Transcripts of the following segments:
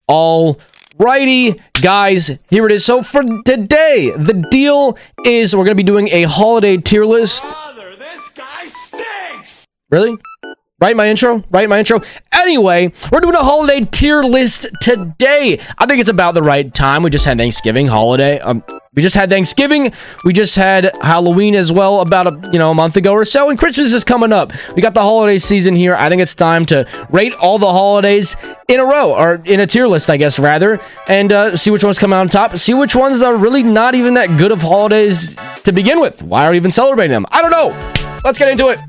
Alrighty, guys, here it is. So for today, the deal is we're going to be doing a holiday tier list. Father, this guy stinks! Really? Write my intro? Anyway, we're doing a holiday tier list today. I think it's about the right time. We just had Thanksgiving holiday. We just had Thanksgiving. We just had Halloween as well about a month ago or so, and Christmas is coming up. We got the holiday season here. I think it's time to rate all the holidays in a row, or in a tier list, I guess, rather, and see which ones come out on top. See which ones are really not even that good of holidays to begin with. Why are we even celebrating them? I don't know. Let's get into it.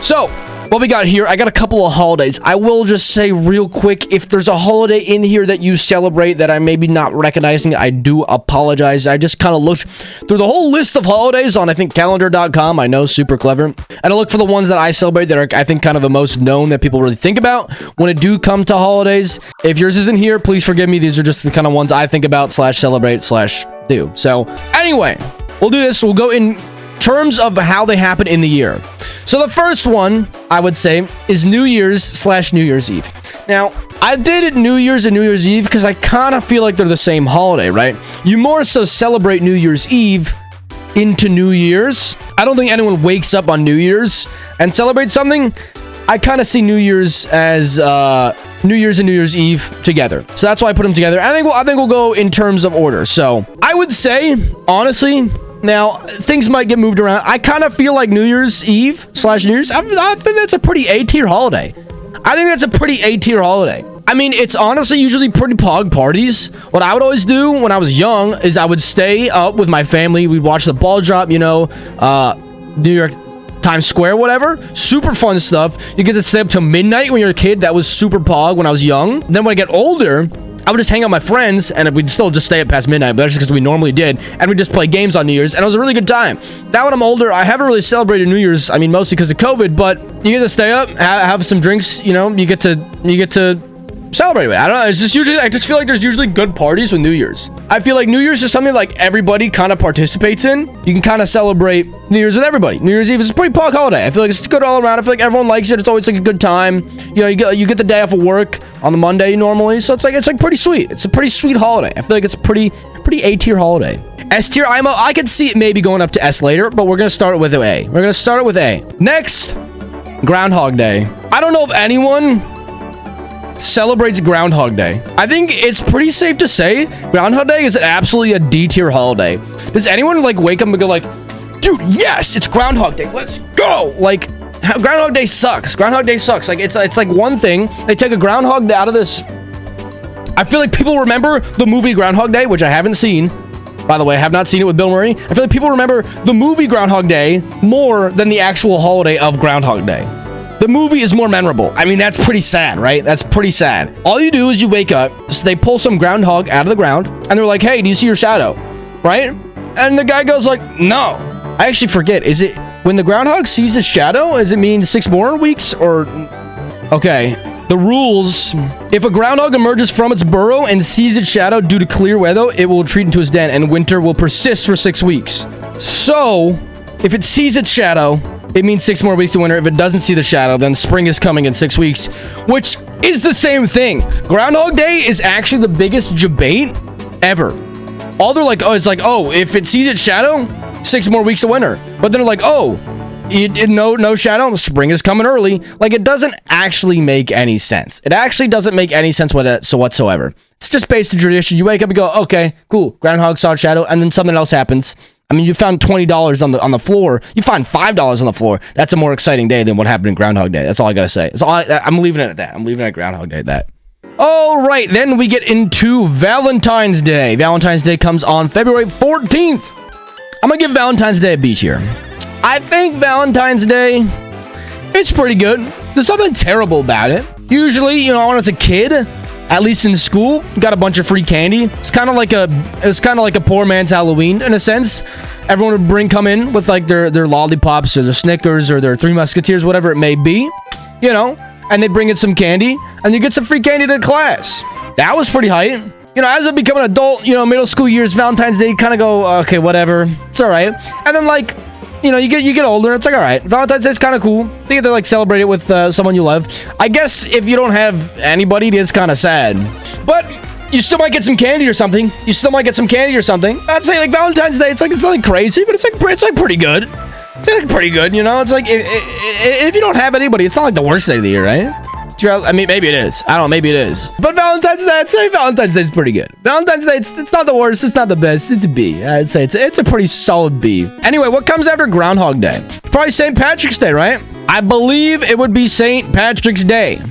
So, what we got here, I got a couple of holidays. I will just say real quick, if there's a holiday in here that you celebrate that I maybe not recognizing, I do apologize. I just kind of looked through the whole list of holidays on, I think, calendar.com. I know, super clever. And I look for the ones that I celebrate that are, I think, kind of the most known that people really think about when it do come to holidays. If yours isn't here, please forgive me. These are just the kind of ones I think about / celebrate / do. So, anyway, we'll do this. We'll go in terms of how they happen in the year. So the first one, I would say, is New Year's / New Year's Eve. Now, I did New Year's and New Year's Eve because I kind of feel like they're the same holiday, right? You more so celebrate New Year's Eve into New Year's. I don't think anyone wakes up on New Year's and celebrates something. I kind of see New Year's as New Year's and New Year's Eve together. So that's why I put them together. I think we'll go in terms of order. So I would say, honestly, now, things might get moved around. I kind of feel like New Year's Eve / New Year's, I think that's a pretty A-tier holiday. I mean, it's honestly usually pretty pog parties. What I would always do when I was young is I would stay up with my family. We'd watch the ball drop, New York Times Square, whatever. Super fun stuff. You get to stay up till midnight when you're a kid. That was super pog when I was young. Then when I get older, I would just hang out with my friends, and we'd still just stay up past midnight, but that's just because we normally did, and we'd just play games on New Year's, and it was a really good time. Now when I'm older, I haven't really celebrated New Year's, I mean, mostly because of COVID, but you get to stay up, have some drinks, you get to celebrate it. I don't know, it's just usually, I just feel like there's usually good parties with New Year's. I feel like New Year's is something like everybody kind of participates in. You can kind of celebrate New Year's with everybody. New Year's Eve is a pretty pog holiday. I feel like it's good all around. I feel like everyone likes it. It's always like a good time. You get the day off of work on the Monday normally, so it's like pretty sweet. It's a pretty sweet holiday. I feel like it's a pretty A-tier holiday. S-tier, I could see it maybe going up to S later, but we're gonna start with A. Next, Groundhog Day. I don't know if anyone celebrates Groundhog Day. I think it's pretty safe to say Groundhog Day is absolutely a D-tier holiday. Does anyone wake up and go dude, yes, it's Groundhog Day, let's go? Groundhog Day sucks. It's like one thing. They take a groundhog out of this. I feel like people remember the movie Groundhog Day, which I haven't seen. By the way, I have not seen it with Bill Murray. I feel like people remember the movie Groundhog Day more than the actual holiday of Groundhog Day. The movie is more memorable. I mean, that's pretty sad, right? That's pretty sad. All you do is you wake up, so they pull some groundhog out of the ground, and they're like, hey, do you see your shadow? Right? And the guy goes no. I actually forget. Is it when the groundhog sees his shadow, does it mean 6 more weeks? Or, okay. The rules, if a groundhog emerges from its burrow and sees its shadow due to clear weather, it will retreat into its den, and winter will persist for 6 weeks. So, if it sees its shadow, it means 6 more weeks to winter. If it doesn't see the shadow, then spring is coming in 6 weeks, which is the same thing. Groundhog Day is actually the biggest debate ever. All they're like, if it sees its shadow, 6 more weeks to winter. But then they're like, no shadow, spring is coming early. It doesn't actually make any sense. It actually doesn't make any sense whatsoever. It's just based on tradition. You wake up and go, okay, cool, groundhog saw a shadow, and then something else happens. I mean, you found $20 on the floor. You find $5 on the floor. That's a more exciting day than what happened in Groundhog Day. That's all I gotta say. I'm leaving it at that. I'm leaving it at Groundhog Day at that. All right, then we get into Valentine's Day. Valentine's Day comes on February 14th. I'm gonna give Valentine's Day a B tier. I think Valentine's Day, it's pretty good. There's nothing terrible about it. Usually, when I was a kid, at least in school, you got a bunch of free candy. It's kind of like a poor man's Halloween in a sense. Everyone would come in with their lollipops or their Snickers or their Three Musketeers, whatever it may be, and they'd bring in some candy, and you get some free candy to class. That was pretty hype. As I become an adult, middle school years, Valentine's Day, kind of go, okay, whatever. It's all right. And then you get older, it's all right. Valentine's Day's kind of cool. You get to celebrate it with someone you love. I guess if you don't have anybody, it's kind of sad. But you still might get some candy or something. I'd say like Valentine's Day, it's nothing crazy, but it's like pretty good. It's like pretty good, you know? It's like, if you don't have anybody, it's not like the worst day of the year, right? I mean, maybe it is. I don't know, maybe it is. But Valentine's Day, I'd say Valentine's Day is pretty good. Valentine's Day, it's not the worst, it's not the best, it's a B. I'd say it's a pretty solid B. Anyway, what comes after Groundhog Day? Probably St. Patrick's Day, right? I believe it would be St. Patrick's Day.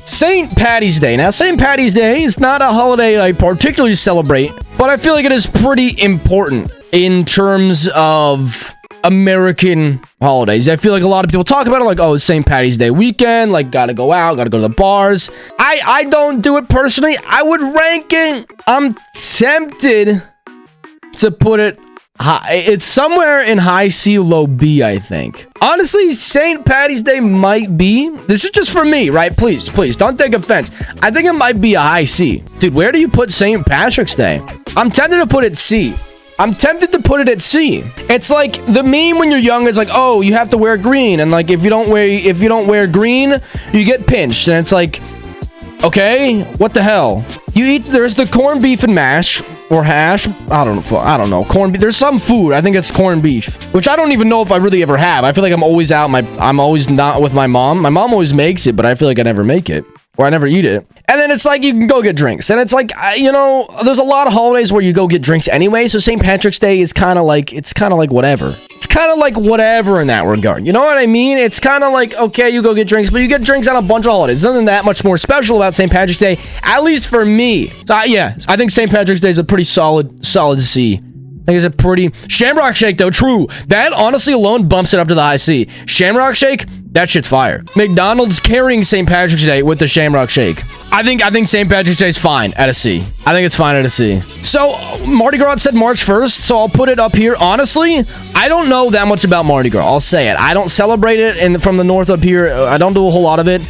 St. Patty's Day. Now, St. Patty's Day is not a holiday I particularly celebrate, but I feel like it is pretty important in terms of American holidays. I feel like a lot of people talk about it like, oh, it's St. Patty's Day weekend, like gotta go out, gotta go to the bars. I don't do it personally. I would rank it. I'm tempted to put it high. It's somewhere in high C, low B, I think. Honestly, St. Patty's Day might be, this is just for me, right? Please don't take offense. I think it might be a high C. Dude, where do you put St. Patrick's Day? I'm tempted to put it C. I'm tempted to put it at C. It's like the meme when you're young is like, oh, you have to wear green, and like if you don't wear green, you get pinched, and it's like, okay, what the hell? There's the corned beef and mash or hash. I don't know. Corned beef. There's some food. I think it's corned beef, which I don't even know if I really ever have. I feel like I'm always out. I'm always not with my mom. My mom always makes it, but I feel like I never make it. Or I never eat it. And then it's like you can go get drinks. And it's like, you know, there's a lot of holidays where you go get drinks anyway. So St. Patrick's Day is kind of like, it's kind of like whatever. It's kind of like whatever in that regard. You know what I mean? It's kind of like, okay, you go get drinks, but you get drinks on a bunch of holidays. There's nothing that much more special about St. Patrick's Day, at least for me. So yeah, I think St. Patrick's Day is a pretty solid C. I think it's a pretty... Shamrock Shake, though, true. That, honestly, alone bumps it up to the high C. Shamrock Shake, that shit's fire. McDonald's carrying St. Patrick's Day with the Shamrock Shake. I think St. Patrick's Day is fine at a C. I think it's fine at a C. So, Mardi Gras said March 1st, so I'll put it up here. Honestly, I don't know that much about Mardi Gras. I'll say it. I don't celebrate it from the north up here. I don't do a whole lot of it.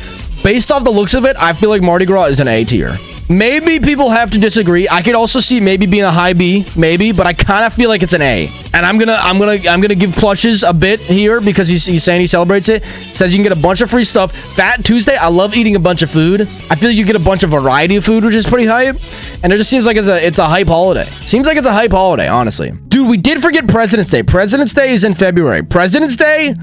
Based off the looks of it, I feel like Mardi Gras is an A tier. Maybe people have to disagree. I could also see maybe being a high B, maybe, but I kind of feel like it's an A. And I'm gonna give Plushes a bit here because he's saying he celebrates it. Says you can get a bunch of free stuff. Fat Tuesday, I love eating a bunch of food. I feel like you get a bunch of variety of food, which is pretty hype. And it just seems like it's a hype holiday. Seems like it's a hype holiday, honestly. Dude, we did forget President's Day. President's Day is in February. President's Day,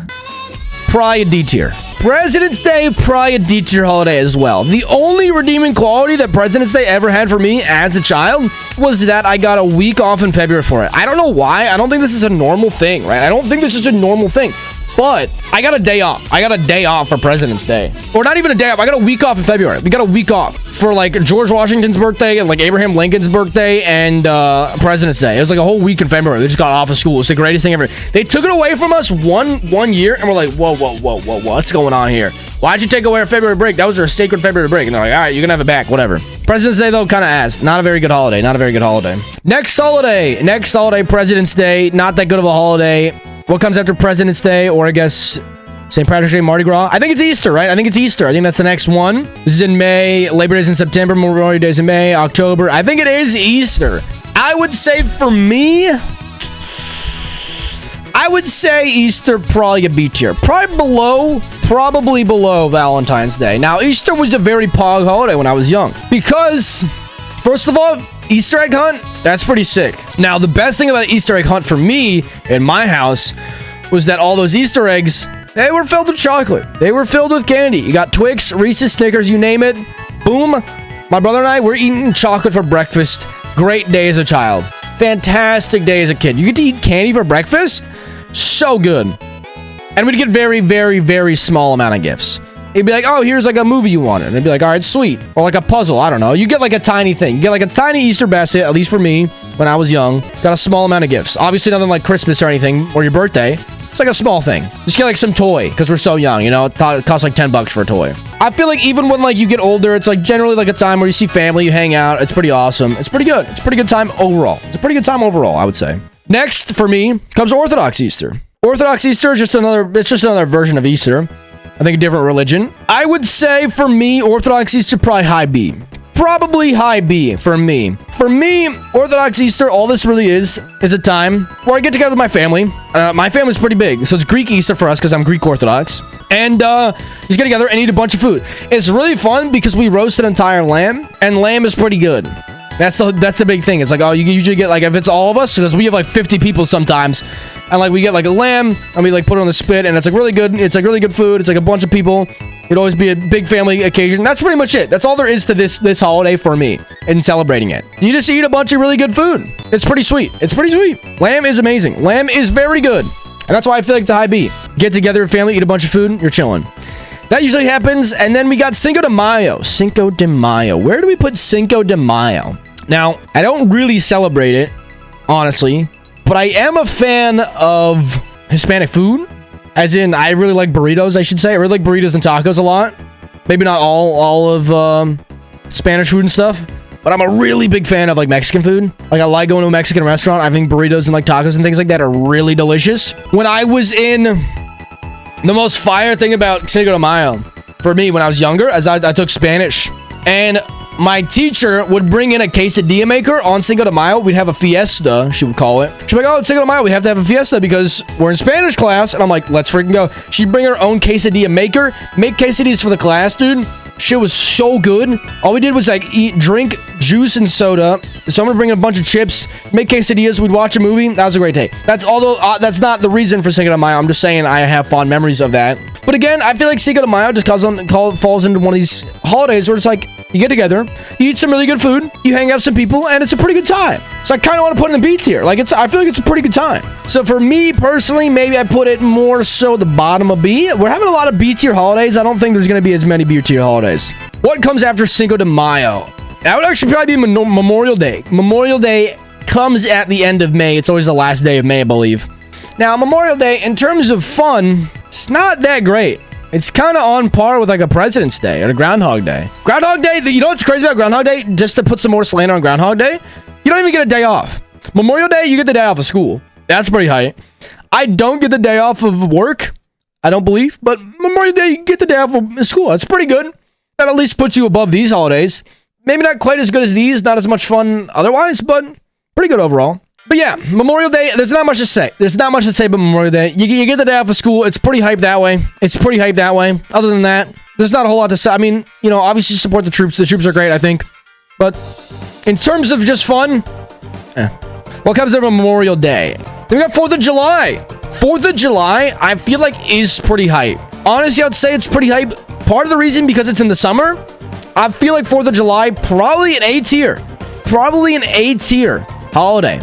probably a D tier. President's Day, probably a D tier holiday as well. The only redeeming quality that President's Day ever had for me as a child was that I got a week off in February for it. I don't know why. I don't think this is a normal thing, right? I don't think this is a normal thing. But I got a day off. I got a day off for President's Day. Or not even a day off. I got a week off in February. We got a week off for like George Washington's birthday and like Abraham Lincoln's birthday and President's Day. It was like a whole week in February. We just got off of school. It's the greatest thing ever. They took it away from us one year and we're like, whoa, what's going on here? Why'd you take away our February break? That was our sacred February break. And they're like, all right, you can have it back, whatever. President's Day, though, kind of ass. Not a very good holiday. Next holiday, President's Day. Not that good of a holiday. What comes after President's Day, or I guess St. Patrick's Day, Mardi Gras? I think it's Easter, right? I think that's the next one. This is in May. Labor Day's in September. Memorial Day's in May. October. I think it is Easter. I would say for me, Easter probably a B tier. Probably below Valentine's Day. Now, Easter was a very pog holiday when I was young. Because, first of all, Easter egg hunt, that's pretty sick. Now, the best thing about Easter egg hunt for me in my house was that all those Easter eggs, they were filled with chocolate. They were filled with candy. You got Twix, Reese's, Snickers, you name it. Boom. My brother and I were eating chocolate for breakfast. Great day as a child. Fantastic day as a kid. You get to eat candy for breakfast? So good. And we'd get very, very, very small amount of gifts. It'd be like, oh, here's like a movie you wanted. And it'd be like, all right, sweet. Or like a puzzle. I don't know. You get like a tiny thing. You get like a tiny Easter basket, at least for me, when I was young. Got a small amount of gifts. Obviously nothing like Christmas or anything, or your birthday. It's like a small thing. Just get like some toy, because we're so young, you know? It costs like $10 for a toy. I feel like even when like you get older, it's like generally like a time where you see family, you hang out. It's pretty awesome. It's pretty good. It's a pretty good time overall. I would say. Next, for me, comes Orthodox Easter. Orthodox Easter is just another version of Easter. I think a different religion. I would say for me, Orthodox Easter, probably high B. probably high B for me. For me, Orthodox Easter, all this really is a time where I get together with my family. My family's pretty big, so it's Greek Easter for us because I'm Greek Orthodox. And just get together and eat a bunch of food. It's really fun because we roast an entire lamb, and lamb is pretty good. That's the big thing. It's like, oh, you usually get, like, if it's all of us, because we have like 50 people sometimes, and like we get like a lamb and we like put it on the spit, and it's like really good. It's like really good food. It's like a bunch of people. It'd always be a big family occasion. That's pretty much it. That's all there is to this holiday for me in celebrating it. You just eat a bunch of really good food. It's pretty sweet. It's pretty sweet. Lamb is amazing. Lamb is very good. And that's why I feel like it's a high B. Get together with family, eat a bunch of food, you're chilling. That usually happens. And then we got Cinco de Mayo. Cinco de Mayo. Where do we put Cinco de Mayo? Now, I don't really celebrate it, honestly, but I am a fan of Hispanic food. As in, I really like burritos, I should say. I really like burritos and tacos a lot. Maybe not all of Spanish food and stuff, but I'm a really big fan of like Mexican food. Like, I like going to a Mexican restaurant. I think burritos and like tacos and things like that are really delicious. When I was in, the most fire thing about Cinco de Mayo for me when I was younger, as I took Spanish, and my teacher would bring in a quesadilla maker on Cinco de Mayo. We'd have a fiesta, she would call it. She'd be like, oh, it's Cinco de Mayo. We have to have a fiesta because we're in Spanish class. And I'm like, let's freaking go. She'd bring her own quesadilla maker, make quesadillas for the class, dude. Shit was so good. All we did was like drink juice and soda. So I'm gonna bring in a bunch of chips, make quesadillas. We'd watch a movie. That was a great day. That's that's not the reason for Cinco de Mayo. I'm just saying I have fond memories of that. But again, I feel like Cinco de Mayo just falls into one of these holidays where it's like you get together, you eat some really good food, you hang out with some people, and it's a pretty good time. So I kind of want to put in the beats here. Like, I feel like it's a pretty good time. So for me personally, maybe I put it more so at the bottom of B. We're having a lot of B tier holidays. I don't think there's going to be as many B tier holidays. What comes after Cinco de Mayo? That would actually probably be Memorial Day. Memorial Day comes at the end of May. It's always the last day of May, I believe. Now, Memorial Day, in terms of fun, it's not that great. It's kind of on par with like a President's Day or a Groundhog Day. Groundhog Day, you know what's crazy about Groundhog Day? Just to put some more slander on Groundhog Day, you don't even get a day off. Memorial Day, you get the day off of school. That's pretty high. I don't get the day off of work, I don't believe, but Memorial Day, you get the day off of school. That's pretty good. That at least puts you above these holidays. Maybe not quite as good as these, not as much fun otherwise, but pretty good overall. But yeah, Memorial Day, there's not much to say. There's not much to say about Memorial Day. You get the day off of school. It's pretty hyped that way. It's pretty hyped that way. Other than that, there's not a whole lot to say. I mean, you know, obviously support the troops. The troops are great, I think. But in terms of just fun, what comes after Memorial Day? Then we got 4th of July. 4th of July, I feel like is pretty hype. Honestly, I'd say it's pretty hype. Part of the reason because it's in the summer, I feel like 4th of July, probably an A tier. Probably an A tier holiday.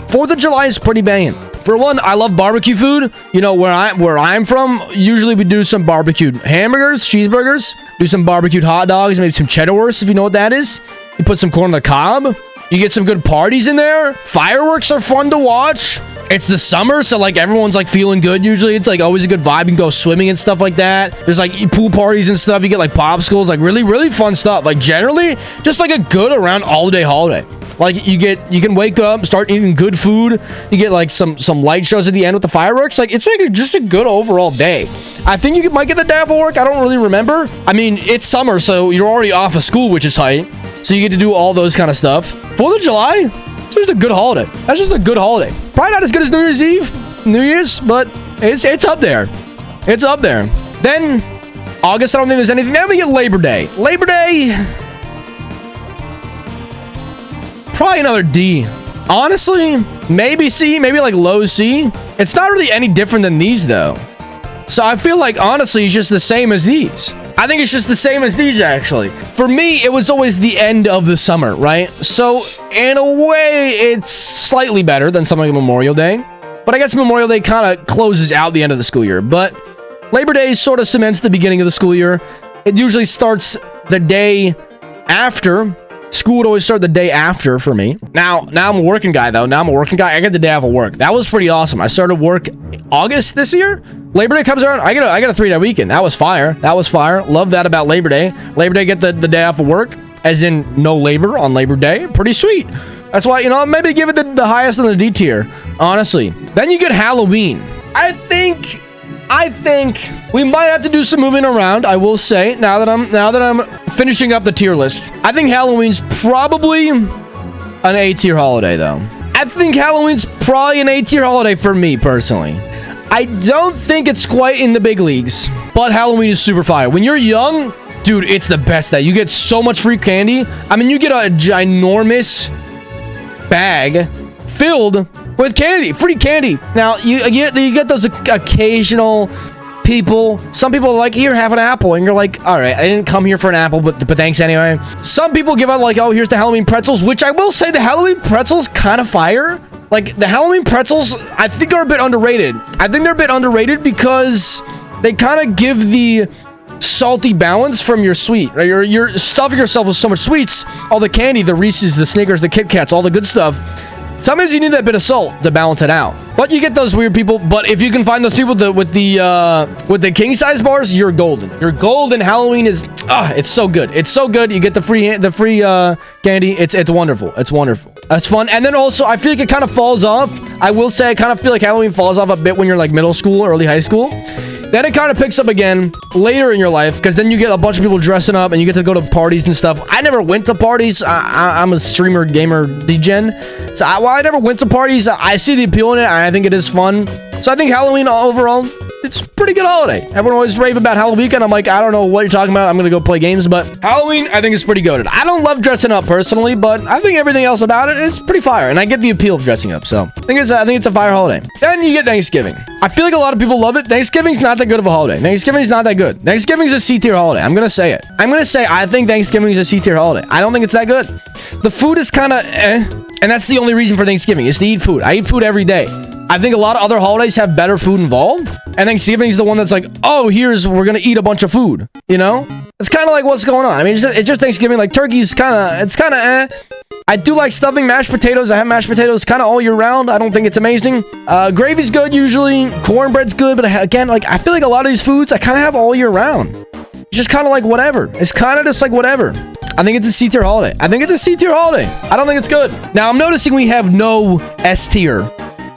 4th of July is pretty banging. For one, I love barbecue food. You know, where I'm from, usually we do some barbecued hamburgers, cheeseburgers, do some barbecued hot dogs, maybe some cheddar wurst, if you know what that is. You put some corn on the cob. You get some good parties in there. Fireworks are fun to watch. It's the summer, so like everyone's like feeling good usually. It's like always a good vibe. You can go swimming and stuff like that. There's like pool parties and stuff. You get like popsicles, like really, really fun stuff. Like generally, just like a good around all day holiday. Like you can wake up, start eating good food. You get like some light shows at the end with the fireworks. Like it's like just a good overall day. I think you might get the day off of work. I don't really remember. I mean, it's summer, so you're already off of school, which is hype. So you get to do all those kind of stuff. 4th of July, it's just a good holiday. That's just a good holiday. Probably not as good as New Year's Eve, New Year's, but it's up there. It's up there. Then August, I don't think there's anything. Then we get Labor Day. Labor Day, probably another D. Honestly, maybe C, maybe like low C. It's not really any different than these though. So I feel like honestly it's just the same as these. I think it's just the same as these actually. For me, it was always the end of the summer, right? So in a way, it's slightly better than something like Memorial Day. But I guess Memorial Day kind of closes out the end of the school year. But Labor Day sort of cements the beginning of the school year. It usually starts the day after. School would always start the day after for me. Now I'm a working guy though. Now I'm a working guy. I get the day off of work. That was pretty awesome. I started work August this year. Labor Day comes around. I get a 3-day weekend. That was fire. That was fire. Love that about Labor Day. Labor Day get the day off of work, as in no labor on Labor Day. Pretty sweet. That's why, you know, maybe give it the highest in the D tier, honestly. Then you get Halloween. I think I think we might have to do some moving around. I will say now that I'm finishing up the tier list. I think Halloween's probably an A tier holiday though. I think Halloween's probably an A tier holiday for me personally. I don't think it's quite in the big leagues, but Halloween is super fire. When you're young, dude, it's the best day. You get so much free candy. I mean, you get a ginormous bag filled with candy, free candy. Now, you get those occasional people. Some people are like, here, have an apple. And you're like, all right, I didn't come here for an apple, but thanks anyway. Some people give out like, oh, here's the Halloween pretzels, which I will say the Halloween pretzels kind of fire. Like, the Halloween pretzels, I think are a bit underrated. I think they're a bit underrated because they kind of give the salty balance from your sweet. Right? You're stuffing yourself with so much sweets, all the candy, the Reese's, the Snickers, the Kit Kats, all the good stuff. Sometimes you need that bit of salt to balance it out. But you get those weird people. But if you can find those people with the king size bars, you're golden. You're golden. Halloween is it's so good. It's so good. You get the free candy. It's wonderful. It's wonderful. It's fun. And then also I feel like it kind of falls off. I will say I kind of feel like Halloween falls off a bit when you're like middle school, early high school. Then it kind of picks up again later in your life because then you get a bunch of people dressing up and you get to go to parties and stuff. I never went to parties. I'm a streamer, gamer, degen. So I never went to parties. I see the appeal in it. I think it is fun. So I think Halloween overall, it's a pretty good holiday. Everyone always rave about Halloween, and I'm like, I don't know what you're talking about. I'm going to go play games, but Halloween, I think is pretty goated. I don't love dressing up personally, but I think everything else about it is pretty fire, and I get the appeal of dressing up, so I think it's a fire holiday. Then you get Thanksgiving. I feel like a lot of people love it. Thanksgiving's not that good of a holiday. Thanksgiving's not that good. Thanksgiving's a C-tier holiday. I'm going to say it. I'm going to say I think Thanksgiving's a C-tier holiday. I don't think it's that good. The food is kind of and that's the only reason for Thanksgiving is to eat food. I eat food every day. I think a lot of other holidays have better food involved. And Thanksgiving is the one that's like, oh, we're going to eat a bunch of food. You know? It's kind of like what's going on. I mean, it's just Thanksgiving. Like turkey's kind of I do like stuffing, mashed potatoes. I have mashed potatoes kind of all year round. I don't think it's amazing. Gravy's good usually. Cornbread's good. But again, like I feel like a lot of these foods I kind of have all year round. It's just kind of like whatever. It's kind of just like whatever. I think it's a C-tier holiday. I think it's a C-tier holiday. I don't think it's good. Now, I'm noticing we have no S-tier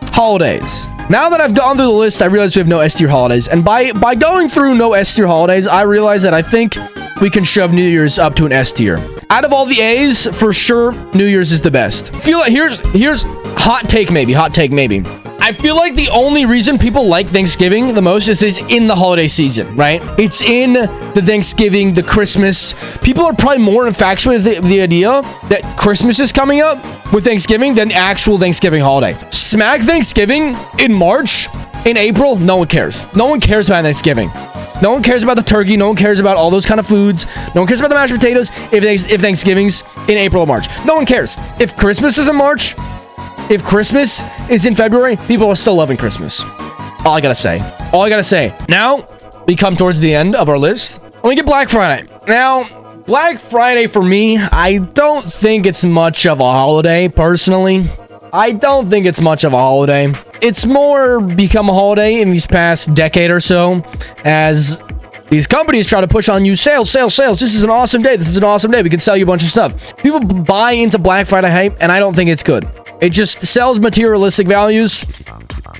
holidays. Now that I've gone through the list, I realize we have no S-tier holidays. And by going through no S-tier holidays, I realize that I think we can shove New Year's up to an S-tier. Out of all the A's, for sure, New Year's is the best. Feel like here's hot take maybe. I feel like the only reason people like Thanksgiving the most is in the holiday season, right? It's in the Thanksgiving, the Christmas. People are probably more infatuated with the idea that Christmas is coming up with Thanksgiving than actual Thanksgiving holiday. Smack Thanksgiving in March, in April, no one cares. No one cares about Thanksgiving. No one cares about the turkey. No one cares about all those kind of foods. No one cares about the mashed potatoes if Thanksgiving's in April or March. No one cares. If Christmas is in March, if Christmas is in February, people are still loving Christmas. All I gotta say. Now, we come towards the end of our list. And we get Black Friday. Now, Black Friday for me, I don't think it's much of a holiday, personally. I don't think it's much of a holiday. It's more become a holiday in these past decade or so as these companies try to push on you sales. This is an awesome day. We can sell you a bunch of stuff. People buy into Black Friday hype, and I don't think it's good. It just sells materialistic values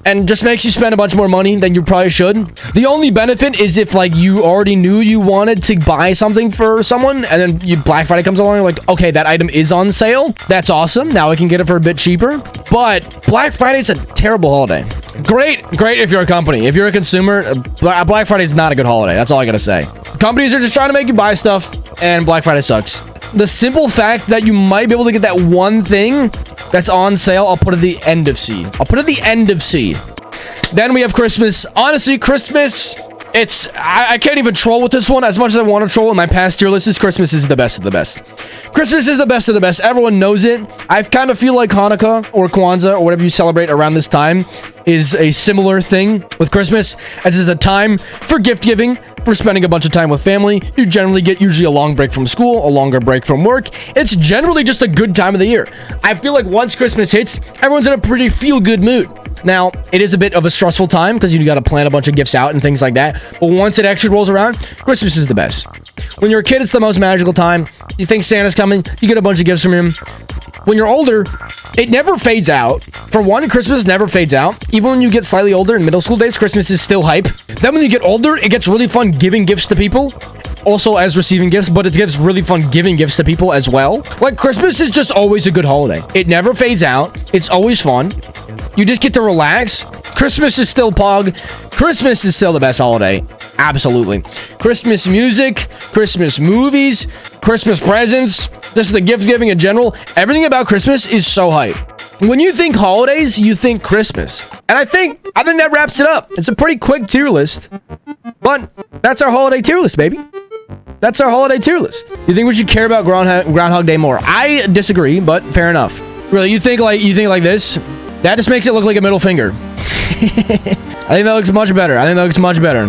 and just makes you spend a bunch more money than you probably should. The only benefit is if like you already knew you wanted to buy something for someone and then Black Friday comes along, you're like, okay, that item is on sale. That's awesome. Now I can get it for a bit cheaper. But Black Friday is a terrible holiday. Great if you're a company. If you're a consumer, Black Friday is not a good holiday. That's all I gotta say. Companies are just trying to make you buy stuff, and Black Friday sucks. The simple fact that you might be able to get that one thing that's on sale, I'll put at the end of C. Then we have Christmas. Honestly, Christmas, I can't even troll with this one as much as I want to troll in my past tier list. Christmas is the best of the best. Christmas is the best of the best. Everyone knows it. I kind of feel like Hanukkah or Kwanzaa or whatever you celebrate around this time is a similar thing with Christmas, as is a time for gift giving, for spending a bunch of time with family. You generally get usually a long break from school, a longer break from work. It's generally just a good time of the year. I feel like once Christmas hits, everyone's in a pretty feel-good mood. Now, it is a bit of a stressful time because you got to plan a bunch of gifts out and things like that. But once it actually rolls around, Christmas is the best. When you're a kid, it's the most magical time. You think Santa's coming, you get a bunch of gifts from him. when you're older, it never fades out. For one, Christmas never fades out. Even when you get slightly older in middle school days, Christmas is still hype. Then when you get older, it gets really fun giving gifts to people. Also as receiving gifts, but it gets really fun giving gifts to people as well. Like, Christmas is just always a good holiday. It never fades out. It's always fun. You just get to relax. Christmas is still Pog. Christmas is still the best holiday. Absolutely. Christmas music, Christmas movies, Christmas presents, just the gift giving in general. Everything about Christmas is so hype. When you think holidays, you think Christmas. And I think that wraps it up. It's a pretty quick tier list. But that's our holiday tier list, baby. That's our holiday tier list. You think we should care about Groundhog Day more? I disagree, but fair enough. Really, you think like this? That just makes it look like a middle finger. I think that looks much better.